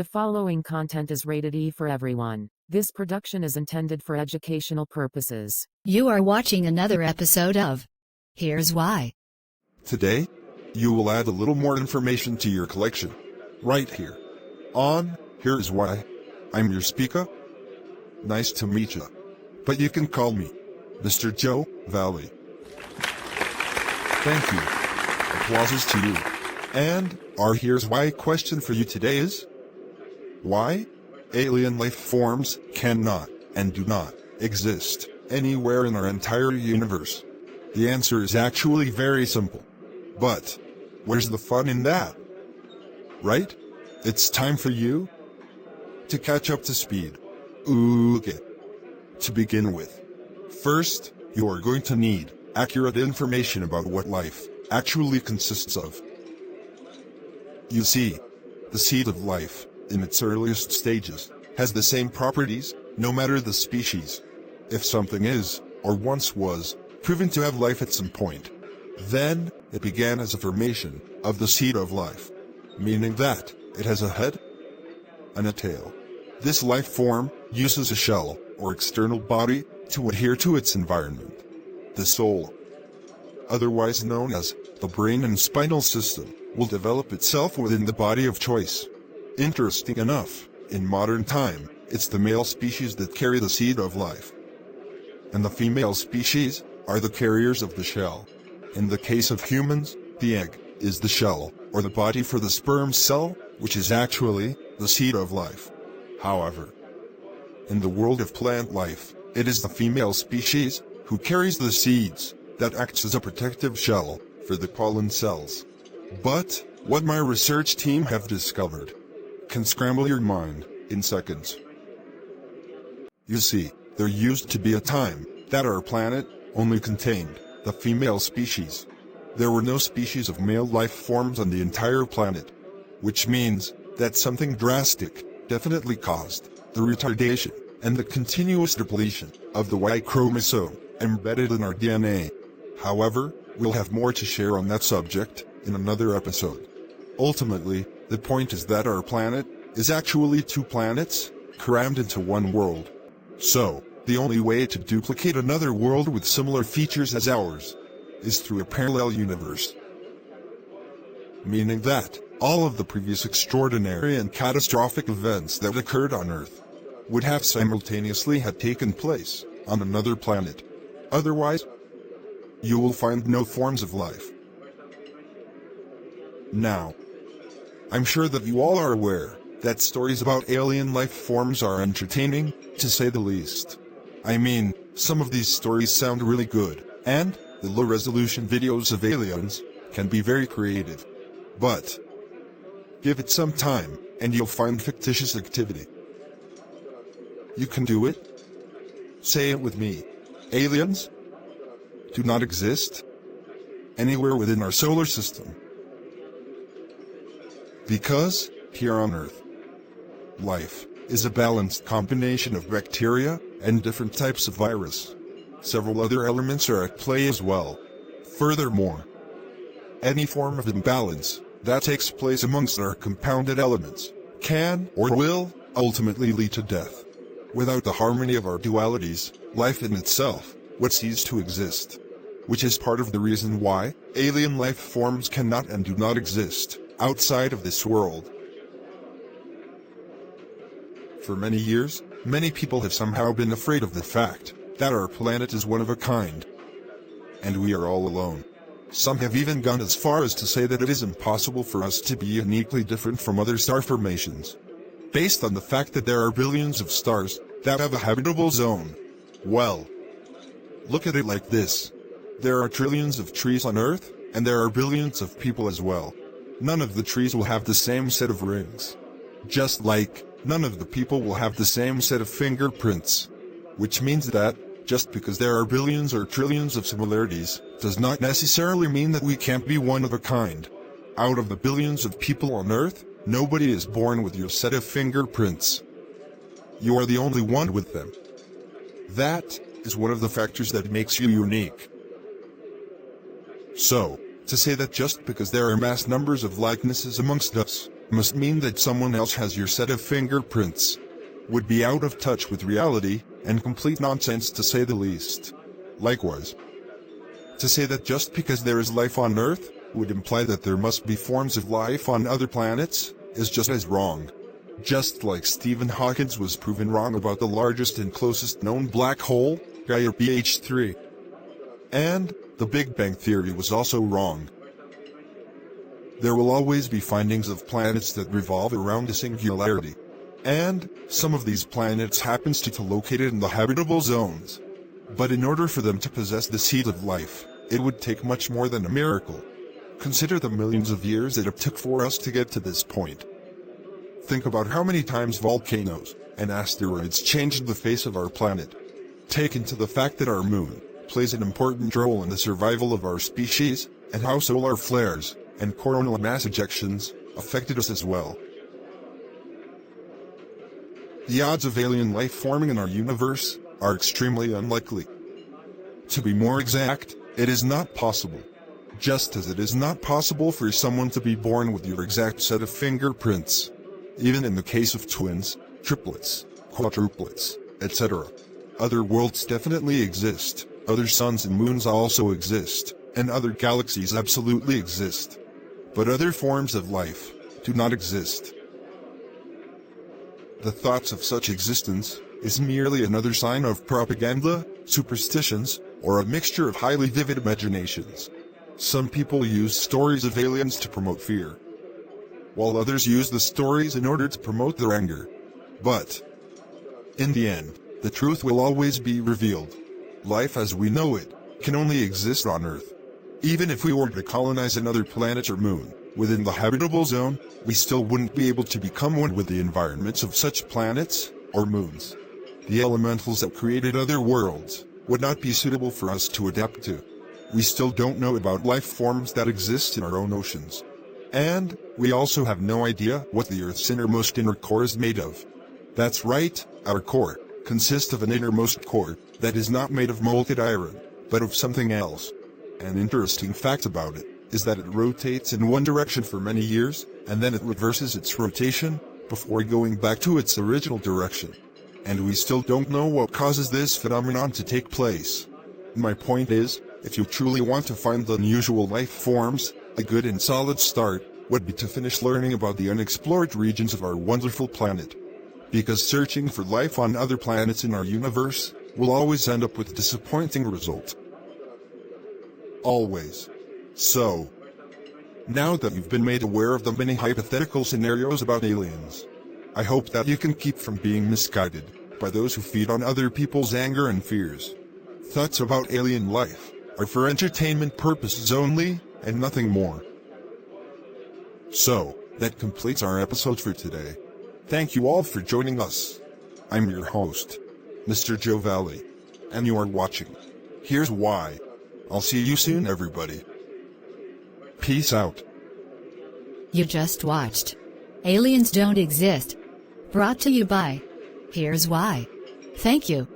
The following content is rated E for everyone. This production is intended for educational purposes. You are watching another episode of Here's Why. Today, you will add a little more information to your collection. Right here. On Here's Why. I'm your speaker. Nice to meet you. But you can call me Mr. Joe Valley. Thank you. Applauses to you. And our Here's Why question for you today is: why alien life forms cannot and do not exist anywhere in our entire universe? The answer is actually very simple. But where's the fun in that? Right? It's time for you to catch up to speed. Okay. To begin with, first, you are going to need accurate information about what life actually consists of. You see, the seed of life, in its earliest stages, has the same properties, no matter the species. If something is, or once was, proven to have life at some point, then it began as a formation of the seed of life, meaning that it has a head and a tail. This life form uses a shell, or external body, to adhere to its environment. The soul, otherwise known as the brain and spinal system, will develop itself within the body of choice. Interesting enough, in modern time, it's the male species that carry the seed of life, and the female species are the carriers of the shell. In the case of humans, the egg is the shell, or the body for the sperm cell, which is actually the seed of life. However, in the world of plant life, it is the female species who carries the seeds that acts as a protective shell for the pollen cells. But what my research team have discovered can scramble your mind in seconds. You see, there used to be a time that our planet only contained the female species. There were no species of male life forms on the entire planet, which means that something drastic definitely caused the retardation and the continuous depletion of the Y chromosome embedded in our DNA. However, we'll have more to share on that subject in another episode. Ultimately, the point is that our planet is actually two planets crammed into one world. So, the only way to duplicate another world with similar features as ours is through a parallel universe. Meaning that all of the previous extraordinary and catastrophic events that occurred on Earth would have simultaneously had taken place on another planet. Otherwise, you will find no forms of life. Now, I'm sure that you all are aware that stories about alien life forms are entertaining, to say the least. I mean, some of these stories sound really good, and the low-resolution videos of aliens can be very creative. But give it some time, and you'll find fictitious activity. You can do it. Say it with me. Aliens do not exist anywhere within our solar system. Because, here on Earth, life is a balanced combination of bacteria and different types of virus. Several other elements are at play as well. Furthermore, any form of imbalance that takes place amongst our compounded elements can or will ultimately lead to death. Without the harmony of our dualities, life in itself would cease to exist. Which is part of the reason why alien life forms cannot and do not exist outside of this world. For many years, many people have somehow been afraid of the fact that our planet is one of a kind, and we are all alone. Some have even gone as far as to say that it is impossible for us to be uniquely different from other star formations, based on the fact that there are billions of stars that have a habitable zone. Well, look at it like this. There are trillions of trees on Earth, and there are billions of people as well. None of the trees will have the same set of rings. Just like none of the people will have the same set of fingerprints. Which means that, just because there are billions or trillions of similarities, does not necessarily mean that we can't be one of a kind. Out of the billions of people on Earth, nobody is born with your set of fingerprints. You are the only one with them. That is one of the factors that makes you unique. So, to say that just because there are mass numbers of likenesses amongst us, must mean that someone else has your set of fingerprints. Would be out of touch with reality, and complete nonsense to say the least. Likewise, to say that just because there is life on Earth, would imply that there must be forms of life on other planets, is just as wrong. Just like Stephen Hawking was proven wrong about the largest and closest known black hole, Gaia BH3. And the Big Bang Theory was also wrong. There will always be findings of planets that revolve around a singularity. And some of these planets happens to be located in the habitable zones. But in order for them to possess the seed of life, it would take much more than a miracle. Consider the millions of years that it took for us to get to this point. Think about how many times volcanoes and asteroids changed the face of our planet. Take into the fact that our moon plays an important role in the survival of our species, and how solar flares and coronal mass ejections affected us as well. The odds of alien life forming in our universe are extremely unlikely. To be more exact, it is not possible. Just as it is not possible for someone to be born with your exact set of fingerprints. Even in the case of twins, triplets, quadruplets, etc. Other worlds definitely exist, other suns and moons also exist, and other galaxies absolutely exist. But other forms of life do not exist. The thoughts of such existence is merely another sign of propaganda, superstitions, or a mixture of highly vivid imaginations. Some people use stories of aliens to promote fear, while others use the stories in order to promote their anger. But in the end, the truth will always be revealed. Life as we know it can only exist on Earth. Even if we were to colonize another planet or moon within the habitable zone, we still wouldn't be able to become one with the environments of such planets or moons. The elementals that created other worlds would not be suitable for us to adapt to. We still don't know about life forms that exist in our own oceans. And we also have no idea what the Earth's innermost inner core is made of. That's right, our core consists of an innermost core that is not made of molten iron, but of something else. An interesting fact about it is that it rotates in one direction for many years, and then it reverses its rotation before going back to its original direction. And we still don't know what causes this phenomenon to take place. My point is, if you truly want to find the unusual life forms, a good and solid start would be to finish learning about the unexplored regions of our wonderful planet. Because searching for life on other planets in our universe will always end up with a disappointing result. Always. So, now that you've been made aware of the many hypothetical scenarios about aliens, I hope that you can keep from being misguided by those who feed on other people's anger and fears. Thoughts about alien life are for entertainment purposes only, and nothing more. So, that completes our episode for today. Thank you all for joining us. I'm your host, Mr. Joe Valley, and you are watching Here's Why. I'll see you soon, everybody. Peace out. You just watched Aliens Don't Exist. Brought to you by Here's Why. Thank you.